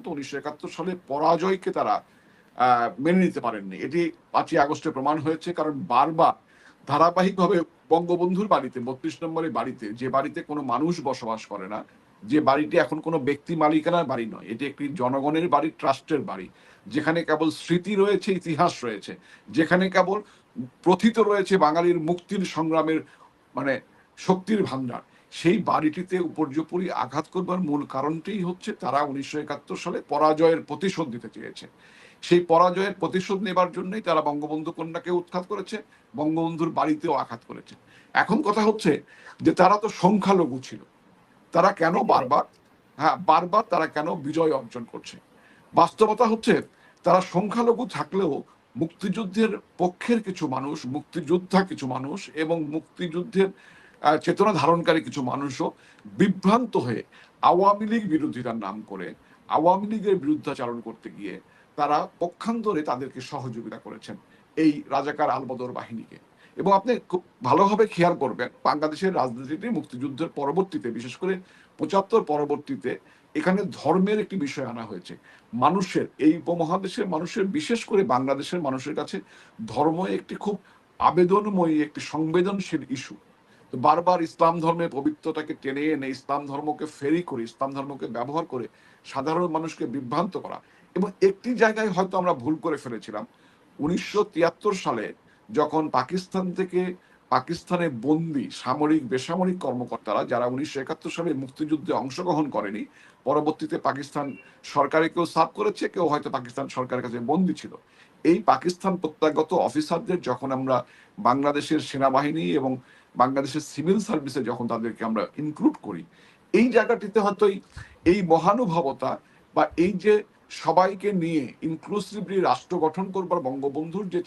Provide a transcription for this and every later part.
পর্যন্ত 1971 সালে পরাজয়কে তারা মেনে নিতে পারেননি। এটি 5ই আগস্টে প্রমাণ হয়েছে, কারণ বারবার ধারাবাহিকভাবে বঙ্গবন্ধুর বাড়িতে 32 নম্বরের বাড়িতে, যে বাড়িতে কোনো মানুষ বসবাস করে না, যে বাড়িটি এখন কোনো ব্যক্তি মালিকানার বাড়ি নয়, এটি একটি জনগণের বাড়ি, ট্রাস্টের বাড়ি, যেখানে কেবল স্মৃতি রয়েছে, ইতিহাস রয়েছে, যেখানে কেবল প্রথিত রয়েছে বাঙালির মুক্তির সংগ্রামের মানে শক্তির ভান্ডার। সেই বাড়িটিতে উপর্যুপরি আঘাত করবার মূল কারণটাই হচ্ছে তারা 1971 সালে পরাজয়ের প্রতিশোধ দিতে চেয়েছে। সেই পরাজয়ের প্রতিশোধ নেবার জন্যই তারা বঙ্গবন্ধু কন্যাকে উৎখাত করেছে, বঙ্গবন্ধুর বাড়িতেও আঘাত করেছে। এখন কথা হচ্ছে যে তারা তো সংখ্যালঘু ছিল, তারা কেন বারবার তারা কেন বিজয় অর্জন করছে? বাস্তবতা হচ্ছে তারা সংখ্যালঘু থাকলেও মুক্তিযুদ্ধের পক্ষের কিছু মানুষ, মুক্তিযোদ্ধা কিছু মানুষ এবং মুক্তিযুদ্ধের চেতনা ধারণকারী কিছু মানুষও বিভ্রান্ত হয়ে আওয়ামী লীগ বিরোধিতার নাম করে আওয়ামী লীগের বিরুদ্ধাচারণ করতে গিয়ে তারা পক্ষান্তরে তাদেরকে সহযোগিতা করেছেন, এই রাজাকার আলবদর বাহিনীকে। এবং আপনি খুব ভালোভাবে খেয়াল করবেন, বাংলাদেশের রাজনীতিতে মুক্তিযুদ্ধের পরবর্তীতে, বিশেষ করে 75 পরবর্তীতে, এখানে ধর্মের একটি বিষয় আনা হয়েছে। মানুষের, এই উপমহাদেশের মানুষের, বিশেষ করে বাংলাদেশের মানুষের কাছে ধর্ম একটি খুব আবেদনময়ী, একটি সংবেদনশীল ইস্যু। তো বারবার ইসলাম ধর্মের পবিত্রতাকে টেনে এনে ইসলাম ধর্মকে ফেরি করে, ইসলাম ধর্মকে ব্যবহার করে সাধারণ মানুষকে বিভ্রান্ত করা। এবং একটি জায়গায় হয়তো আমরা ভুল করে ফেলেছিলাম। 1973 সালে যখন পাকিস্তান থেকে পাকিস্তানে বন্দী সামরিক বেসামরিক কর্মকর্তারা, যারা 1971 সালে মুক্তিযুদ্ধে অংশগ্রহণ করেনি, পরবর্তীতে পাকিস্তান সরকারে কেউ সার্ভ করেছে, কেউ হয়তো পাকিস্তান সরকারের কাছে বন্দী ছিল, এই পাকিস্তান প্রত্যাগত অফিসারদের যখন আমরা বাংলাদেশের সেনাবাহিনী এবং বাংলাদেশের সিভিল সার্ভিসে যখন তাদেরকে আমরা ইনক্লুড করি, এই জায়গাটিতে হয়তো এই মহানুভবতা বা এই যে সবাইকে নিয়ে ইনক্লুসিভলি রাষ্ট্র গঠন করবার বঙ্গবন্ধুর যে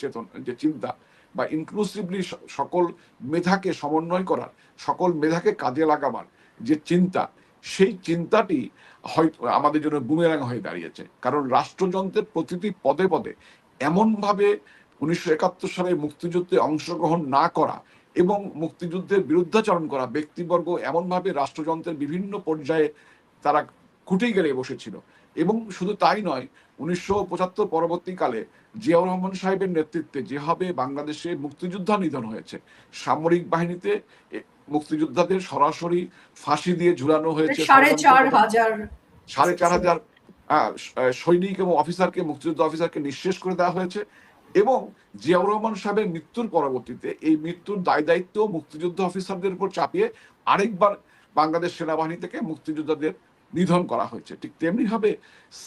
যে চিন্তা, বা ইনক্লুসিভলি সকল মেধাকে সমন্বয় করার, সকল মেধাকে কাজে লাগাবার যে চিন্তা, সেই চিন্তাটি হয়তো আমাদের জন্য বুমেরাং হয়ে দাঁড়িয়েছে। কারণ রাষ্ট্রযন্ত্রের প্রতিটি পদে পদে এমনভাবে 1971 সালে মুক্তিযুদ্ধে অংশগ্রহণ না করা এবং মুক্তিযুদ্ধের বিরুদ্ধাচরণ করা ব্যক্তিবর্গ এমনভাবে রাষ্ট্রযন্ত্রের বিভিন্ন পর্যায়ে তারা খুঁটে গেড়ে বসেছিল। এবং শুধু তাই নয়, 1975 পরবর্তীকালে জিয়াউর রহমান সাহেবের নেতৃত্বে যেভাবে বাংলাদেশে মুক্তিযোদ্ধা নিধন হয়েছে, সামরিক বাহিনীতে মুক্তিযোদ্ধাদের সরাসরি ফাঁসি দিয়ে ঝুলানো হয়েছে, 4,500 সৈনিক এবং অফিসারকে, মুক্তিযুদ্ধ অফিসারকে নিঃশেষ করে দেওয়া হয়েছে। এবং জিয়াউর রহমান সাহেবের মৃত্যুর পরবর্তীতে এই মৃত্যুর দায় দায়িত্ব মুক্তিযুদ্ধ অফিসারদের উপর চাপিয়ে আরেকবার বাংলাদেশ সেনাবাহিনী থেকে মুক্তিযোদ্ধাদের নিধন করা হয়েছে। ঠিক তেমনি ভাবে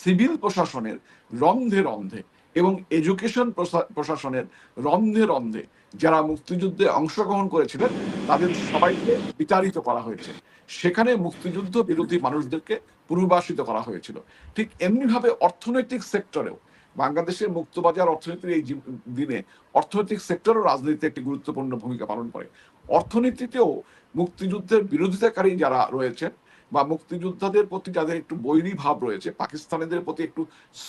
সিভিল প্রশাসনের রন্ধে রন্ধে এবং এডুকেশন প্রশাসনের রন্ধে রন্ধে যারা মুক্তিযুদ্ধে অংশগ্রহণ করেছিলেন তাদের সবাইকে বিতাড়িত করা হয়েছে, সেখানে মুক্তিযুদ্ধ বিরোধী মানুষদেরকে পুনর্বাসিত করা হয়েছিল। ঠিক এমনিভাবে অর্থনৈতিক সেক্টরেও, বাংলাদেশের মুক্তবাজার অর্থনীতির এই দিনে অর্থনৈতিক সেক্টরও রাজনীতিতে একটি গুরুত্বপূর্ণ ভূমিকা পালন করে। অর্থনীতিতেও মুক্তিযুদ্ধের বিরোধিতাকারী যারা রয়েছেন বা মুক্তিযোদ্ধাদের প্রতি যাদের একটু বৈরী ভাব রয়েছে, পাকিস্তানিদের প্রতি একটু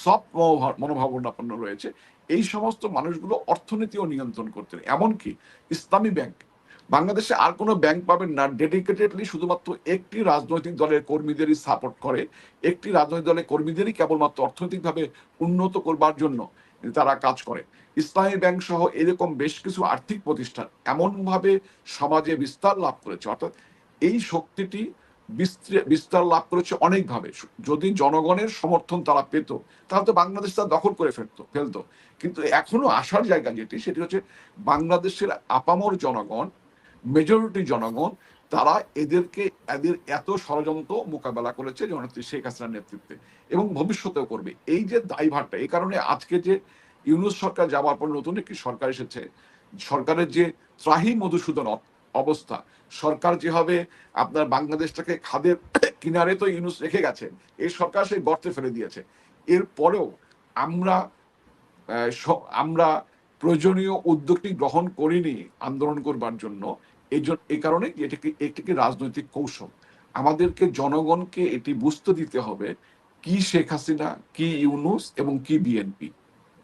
সফট মনোভাবাপন্ন রয়েছে, এই সমস্ত মানুষগুলো অর্থনীতিও নিয়ন্ত্রণ করতেন। এমনকি ইসলামী ব্যাংক, বাংলাদেশে আর কোনো ব্যাংক পাবেন না ডেডিকেটেডলি শুধুমাত্র একটি রাজনৈতিক দলের কর্মীদেরই সাপোর্ট করে, একটি রাজনৈতিক দলের কর্মীদেরই কেবলমাত্র অর্থনৈতিকভাবে উন্নত করবার জন্য তারা কাজ করে। ইসলামী ব্যাংক সহ এরকম বেশ কিছু আর্থিক প্রতিষ্ঠান এমনভাবে সমাজে বিস্তার লাভ করেছে, অর্থাৎ এই শক্তিটি বিস্তার লাভ করেছে অনেকভাবে। যদি জনগণের সমর্থন তারা পেত তাহলে তো বাংলাদেশ তারা দখল করে ফেলতো। কিন্তু এখনো আসার জায়গা যেটি, সেটি হচ্ছে বাংলাদেশের আপামর জনগণ, মেজরিটি জনগণ, তারা এদের এত ষড়যন্ত্র মোকাবেলা করেছে জননেত্রী শেখ হাসিনার নেতৃত্বে এবং ভবিষ্যতেও করবে। এই যে দায়ভারটা, এই কারণে আজকে যে ইউনূস সরকার যাওয়ার পর নতুন একটি সরকার এসেছে, সরকারের যে ত্রাহি মধুসূদন অবস্থা, সরকার যেভাবে আপনার বাংলাদেশটাকে খাদের কিনারে তো ইউনূস রেখে গেছে, এই সরকার সেই গর্তে ফেলে দিয়েছে। এরপরেও আমরা প্রয়োজনীয় উদ্যোগটি গ্রহণ করিনি আন্দোলন করবার জন্য। এই কারণে এটিকে রাজনৈতিক কৌশল, আমাদেরকে জনগণকে এটি বুঝতে দিতে হবে কি শেখ হাসিনা, কি ইউনূস এবং কি বিএনপি,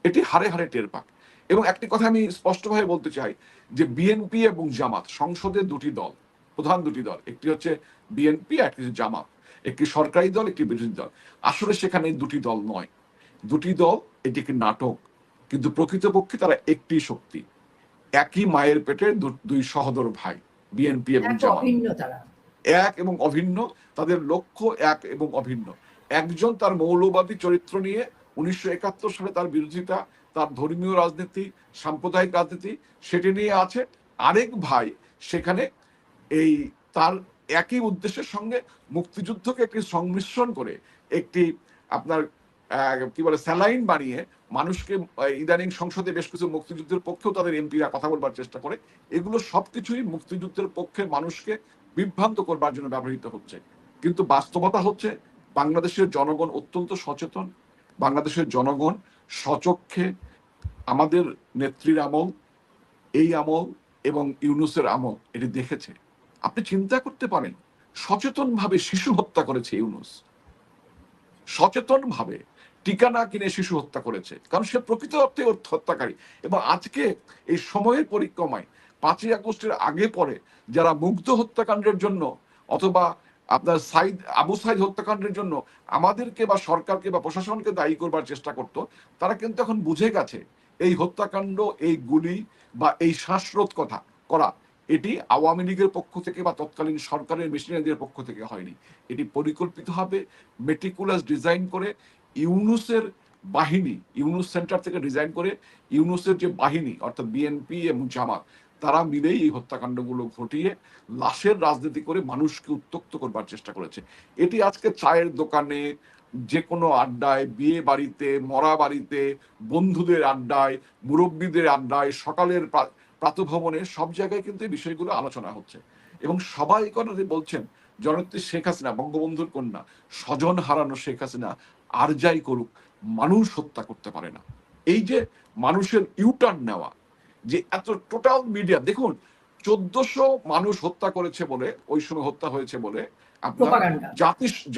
এটি হারে হারে টের পাক। এবং একটি কথা আমি স্পষ্টভাবে বলতে চাই যে বিএনপি এবং জামাত সংসদের দুটি দল, প্রধান দুটি দল, একটি হচ্ছে বিএনপি, একটি হচ্ছে জামাত। একটি সরকারি দল, একটি বিরোধী দল। আসলে সেখানে দুটি দল নয়, দুটি দল, এটি একটি নাটক। কিন্তু প্রকৃতপক্ষে তারা একটি শক্তি, একই মায়ের পেটের দুই সহোদর ভাই, বিএনপি এবং জামাত, এক এবং অভিন্ন। তাদের লক্ষ্য এক এবং অভিন্ন। একজন তার মৌলবাদী চরিত্র নিয়ে 1971 সালে তার বিরোধিতা, তার ধর্মীয় রাজনীতি, সাম্প্রদায়িক রাজনীতি সেটি নিয়ে আছে। আরেক ভাই সেখানে এই তার একই উদ্দেশ্যের সঙ্গে মুক্তিযুদ্ধকে একটি সংমিশ্রণ করে একটি আপনার কি বলে স্যালাইন বানিয়ে মানুষকে, ইদানিং সংসদে বেশ কিছু মুক্তিযুদ্ধের পক্ষেও তাদের এমপিরা কথা বলবার চেষ্টা করে। এগুলো সবকিছুই মুক্তিযুদ্ধের পক্ষে মানুষকে বিভ্রান্ত করবার জন্য ব্যবহৃত হচ্ছে। কিন্তু বাস্তবতা হচ্ছে বাংলাদেশের জনগণ অত্যন্ত সচেতন। বাংলাদেশের জনগণ সচক্ষে আমাদের নেত্রীর আমল, এই আমল এবং ইউনূসের আমল এটি দেখেছে। আপনি চিন্তা করতে পারেন, সচেতন ভাবে শিশু হত্যা করেছে ইউনূস, সচেতন ভাবে টিকা না কিনে শিশু হত্যা করেছে, কারণ সে প্রকৃত অর্থে হত্যাকারী। এবং আজকে এই সময়ের পরিক্রমায় 5ই আগস্টের আগে পরে যারা মুগ্ধ হত্যাকাণ্ডের জন্য অথবা আপনার আবু সাইদ হত্যাকাণ্ডের জন্য আমাদেরকে বা সরকারকে বা প্রশাসনকে দায়ী করবার চেষ্টা করত, তারা কিন্তু এখন বুঝে গেছে এই হত্যাকাণ্ড, এই গুলি বা এই শ্বাসরোধ করা এটি আওয়ামী লীগের পক্ষ থেকে বা তৎকালীন সরকারের মেশিনারিদের পক্ষ থেকে হয়নি। এটি পরিকল্পিতভাবে মেটিকুলাস ডিজাইন করে ইউনূসের বাহিনী, ইউনূস সেন্টার থেকে ডিজাইন করে ইউনূসের যে বাহিনী অর্থাৎ বিএনপি এবং জামাত, তারা মিলেই এই হত্যাকাণ্ডগুলো ঘটিয়ে লাশের রাজনীতি করে মানুষকে উত্তক্ত করবার চেষ্টা করেছে। এটি আজকে চায়ের দোকানে, যে কোনো আড্ডায়, বিয়ে বাড়িতে, মরা বাড়িতে, বন্ধুদের আড্ডায়, মুরব্বীদের আড্ডায়, সকালের প্রাতঃভ্রমণে সব জায়গায় কিন্তু এই বিষয়গুলো আলোচনা হচ্ছে। এবং সবাই কথাতে বলছেন জননেত্রী শেখ হাসিনা, বঙ্গবন্ধুর কন্যা, স্বজন হারানো শেখ হাসিনা আর যাই করুক, মানুষ হত্যা করতে পারে না। এই যে মানুষের ইউটার্ন নেওয়া, যে এত টোটাল মিডিয়া দেখুন, 1400 মানুষ হত্যা করেছে বলে, ওই সময় হত্যা হয়েছে বলে আপনার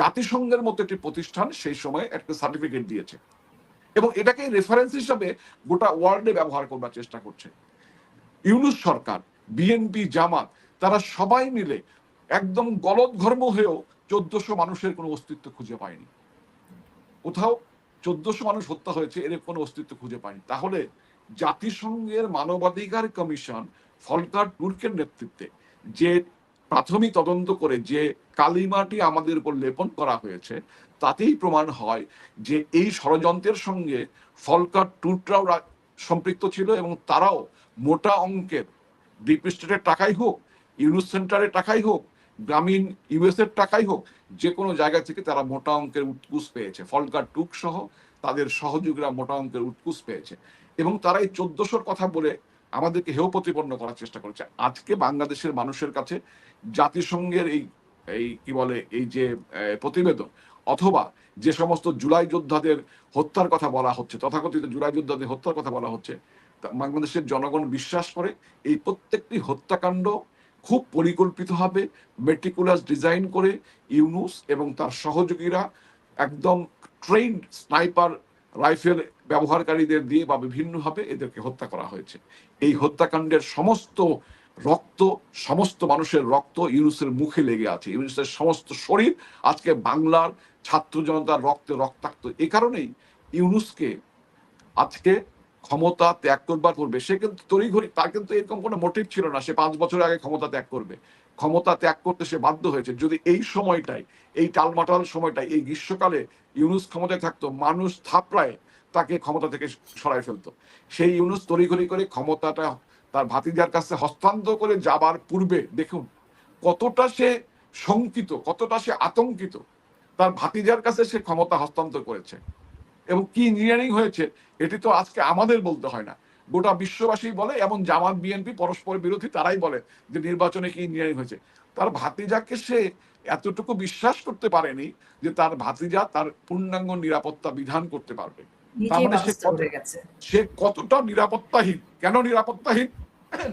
জাতিসংঘের মতো একটি প্রতিষ্ঠান সেই সময় একটা সার্টিফিকেট দিয়েছে এবং এটাকে রেফারেন্স হিসাবে গোটা ওয়ার্ল্ডে ব্যবহার করবার চেষ্টা করছে। ইউনূস সরকার, বিএনপি, জামাত, তারা সবাই মিলে একদম গলদঘর্ম হয়েও 1400 মানুষের কোনো অস্তিত্ব খুঁজে পায়নি। কোথাও 1400 মানুষ হত্যা হয়েছে, এর কোনো অস্তিত্ব খুঁজে পায়নি। তাহলে জাতিসংঘের মানবাধিকার কমিশন ফলকার তুর্কের নেতৃত্বে যে প্রাথমিক তদন্ত করে যে কালিমাটি আমাদের উপর লেপন করা হয়েছে, তাতেই প্রমাণ হয় যে এই ষড়যন্ত্রের সঙ্গে ফলকার তুর্করাও সম্পৃক্ত ছিল এবং তারাও মোটা অঙ্কের ডিপ স্টেটের টাকাই হোক, ইউনূস সেন্টারের টাকাই হোক, গ্রামীণ ইউএস এর টাকাই হোক, যে কোনো জায়গা থেকে তারা মোটা অঙ্কের উৎকুচ পেয়েছে। ফলকার টুক সহ তাদের সহযোগীরা মোটা অঙ্কের উৎকুচ পেয়েছে এবং তারা এই 1400 কথা বলে আমাদেরকে হেয় প্রতিপন্ন করার চেষ্টা করেছে। আজকে বাংলাদেশের মানুষের কাছে জাতিসংঘের এই কি বলে এই যে প্রতিবেদন অথবা যে সমস্ত জুলাই যোদ্ধাদের হত্যার কথা বলা হচ্ছে, তথাকথিত জুলাই যোদ্ধাদের হত্যার কথা বলা হচ্ছে, বাংলাদেশের জনগণ বিশ্বাস করে এই প্রত্যেকটি হত্যাকাণ্ড খুব পরিকল্পিতভাবে মেটিকুলাস ডিজাইন করে ইউনূস এবং তার সহযোগীরা একদম ট্রেন্ড স্নাইপার রাইফেল ব্যবহারকারীদের দিয়ে বা বিভিন্নভাবে এদেরকে হত্যা করা হয়েছে। এই হত্যাকাণ্ডের সমস্ত রক্ত, সমস্ত মানুষের রক্ত ইউনূসের মুখে লেগে আছে। ইউনূসের সমস্ত শরীর আজকে বাংলার ছাত্র জনতার রক্তে রক্তাক্ত। এই কারণেই ইউনূসকে আজকে ক্ষমতা ত্যাগ করবার পূর্বে সে কিন্তু তড়িঘড়ি, তার কিন্তু এরকম কোনো মোটিভ ছিল না সে 5 বছর আগে ক্ষমতা ত্যাগ করবে। ক্ষমতা ত্যাগ করতে সে বাধ্য হয়েছে। যদি এই সময়টাই, এই টালমাটাল সময়টাই, এই গ্রীষ্মকালে ইউনূস ক্ষমতায় থাকতো, মানুষ থাপড়ায় তাকে ক্ষমতা থেকে সরাই ফেলতো। সেই ইউনূস তড়িঘড়ি করে ক্ষমতাটা তার ভাতিজার কাছে হস্তান্তর করে যাবার পূর্বে দেখুন কতটা সে শঙ্কিত, কতটা সে আতঙ্কিত। তার ভাতিজার কাছে সে ক্ষমতা হস্তান্তর করেছে এবং কি ইঞ্জিনিয়ারিং হয়েছে এটি তো আজকে আমাদের বলতে হয় না, গোটা বিশ্ববাসী বলে। এবং জামাত বিএনপি পরস্পর বিরোধী, তারাই বলে যে নির্বাচনে কি ইঞ্জিনিয়ারিং হয়েছে। তার ভাতিজাকে সে এতটুকু বিশ্বাস করতে পারেনি যে তার ভাতিজা তার পূর্ণাঙ্গ নিরাপত্তা বিধান করতে পারবে। তার মানে সে কতটা নিরাপত্তাহীন। কেন নিরাপত্তাহীন?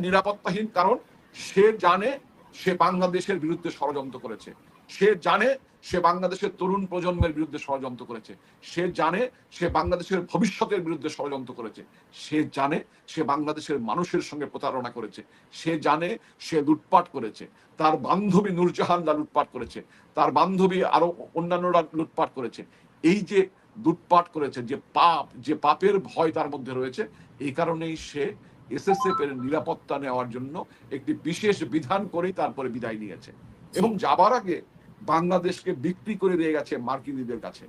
নিরাপত্তাহীন কারণ সে জানে সে বাংলাদেশের বিরুদ্ধে ষড়যন্ত্র করেছে। সে জানে সে বাংলাদেশের তরুণ প্রজন্মের বিরুদ্ধে ষড়যন্ত্র করেছে। সে জানে সে বাংলাদেশের ভবিষ্যতের বিরুদ্ধে ষড়যন্ত্র করেছে। সে জানে সে বাংলাদেশের মানুষের সঙ্গে প্রতারণা করেছে। সে জানে সে লুটপাট করেছে। তার বান্ধবী নূরজাহানরা লুটপাট করেছে। তার বান্ধবী আরো অন্যান্যরা লুটপাট করেছে। এই যে লুটপাট করেছে, যে পাপের ভয় তার মধ্যে রয়েছে, এই কারণেই সে এসএসএফ এর নিরাপত্তা নেওয়ার জন্য একটি বিশেষ বিধান করেই তারপরে বিদায় নিয়েছে এবং যাবার আগে বাংলাদেশকে বিক্রি করে দিয়ে গেছে মার্কিনীদের কাছে।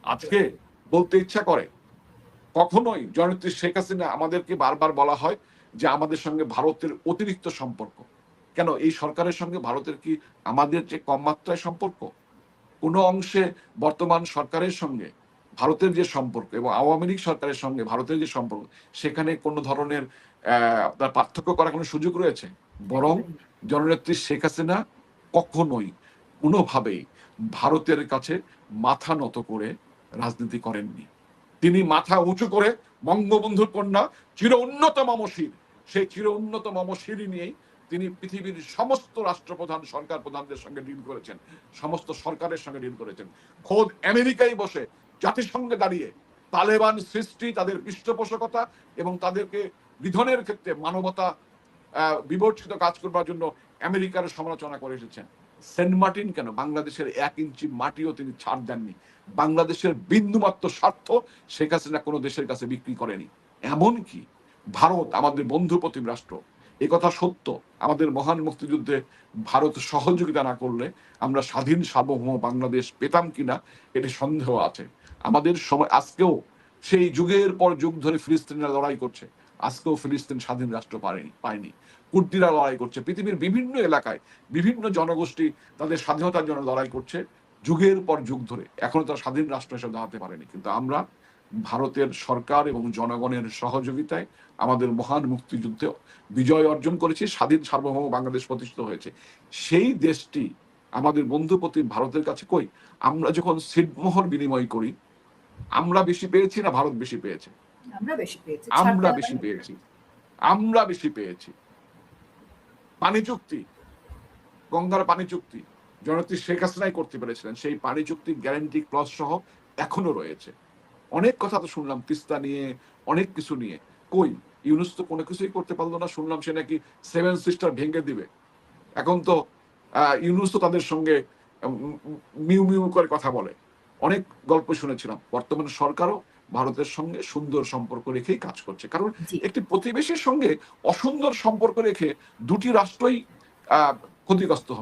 আজকে বলতে ইচ্ছা করে, কখনোই জননেত্রী শেখ হাসিনা, আমাদেরকে বারবার বলা হয় যে আমাদের সঙ্গে ভারতের অতিরিক্ত সম্পর্ক। কেন এই সরকারের সঙ্গে ভারতের কি আমাদের যে কম মাত্রায় সম্পর্ক? কোনো অংশে বর্তমান সরকারের সঙ্গে ভারতের যে সম্পর্ক এবং আওয়ামী লীগ সরকারের সঙ্গে ভারতের যে সম্পর্ক, সেখানে কোনো ধরনের আপনার পার্থক্য করার কোনো সুযোগ রয়েছে? বরং জননেত্রী শেখ হাসিনা কখনোই কোনোভাবেই ভারতের কাছে মাথা নত করে রাজনীতি করেননি। তিনি মাথা উঁচু করে বঙ্গবন্ধুর কন্যা চির উন্নত মমশির, সেই চির উন্নত মমশিরই নিয়েই তিনি পৃথিবীর সমস্ত রাষ্ট্রপ্রধান, সরকার প্রধানদের সঙ্গে ডিল করেছেন, সমস্ত সরকারের সঙ্গে ডিল করেছেন। খোদ আমেরিকায় বসে জাতিসংঘে দাঁড়িয়ে তালেবান সৃষ্টি, তাদের পৃষ্ঠপোষকতা এবং তাদেরকে নিধনের ক্ষেত্রে মানবতা বিবর্জিত কাজ করবার জন্য আমেরিকার সমালোচনা করে এসেছেন। সেন্ট মার্টিন কেন, বাংলাদেশের 1 ইঞ্চি মাটিও তিনি ছাড় দেননি। বাংলাদেশের বিন্দুমাত্র স্বার্থ শেখ হাসিনা কোনো দেশের কাছে বিক্রি করেনি। এমনকি ভারত আমাদের বন্ধু প্রতিম রাষ্ট্র, এ কথা সত্য। আমাদের মহান মুক্তিযুদ্ধে ভারত সহযোগিতা না করলে আমরা স্বাধীন সার্বভৌম বাংলাদেশ পেতাম কিনা এটি সন্দেহ আছে। আমাদের সময় আজকেও সেই যুগের পর যুগ ধরে ফিলিস্তিনিরা লড়াই করছে, আজকেও ফিলিস্তিন স্বাধীন রাষ্ট্র পায়নি। কুর্দিরা লড়াই করছে, পৃথিবীর বিভিন্ন এলাকায় বিভিন্ন জনগোষ্ঠী তাদের স্বাধীনতার জন্য লড়াই করছে যুগের পর যুগ ধরে, এখনো তারা স্বাধীন রাষ্ট্র হিসেবে দাঁড়াতে পারেনি। কিন্তু আমরা ভারতের সরকার এবং জনগণের সহযোগিতায় আমাদের মহান মুক্তিযুদ্ধে বিজয় অর্জন করেছি, স্বাধীন সার্বভৌম বাংলাদেশ প্রতিষ্ঠিত হয়েছে। সেই দেশটি আমাদের বন্ধুপ্রতি ভারতের কাছে কই, আমরা যখন ছিটমহল বিনিময় করি, আমরা বেশি পেয়েছি না ভারত বেশি পেয়েছে? আমরা বেশি পেয়েছি। পানি চুক্তি, গঙ্গার পানি চুক্তি জননেত্রী শেখ হাসিনাই করতে পেরেছিলেন। সেই পানি চুক্তির গ্যারান্টি ক্লজ সহ এখনো রয়েছে। অনেক কথা তো শুনলাম তিস্তা নিয়ে, অনেক কিছু নিয়ে, কই ইউনুস তো কোনো কিছুই করতে পারলো না। শুনলাম সে নাকি 7 সিস্টার ভেঙে দিবে। এখন তো ইউনুস তো তাদের সঙ্গে মিউ মিউ করে কথা বলে, অনেক গল্প শুনেছিলাম। বর্তমান সরকারও ভারতের সঙ্গে সুন্দর সম্পর্ক রেখেই কাজ করছে, কারণ একটি প্রতিবেশীর সঙ্গে অসুন্দর সম্পর্ক রেখে দুটি রাষ্ট্রই ক্ষতিগ্রস্ত হবে।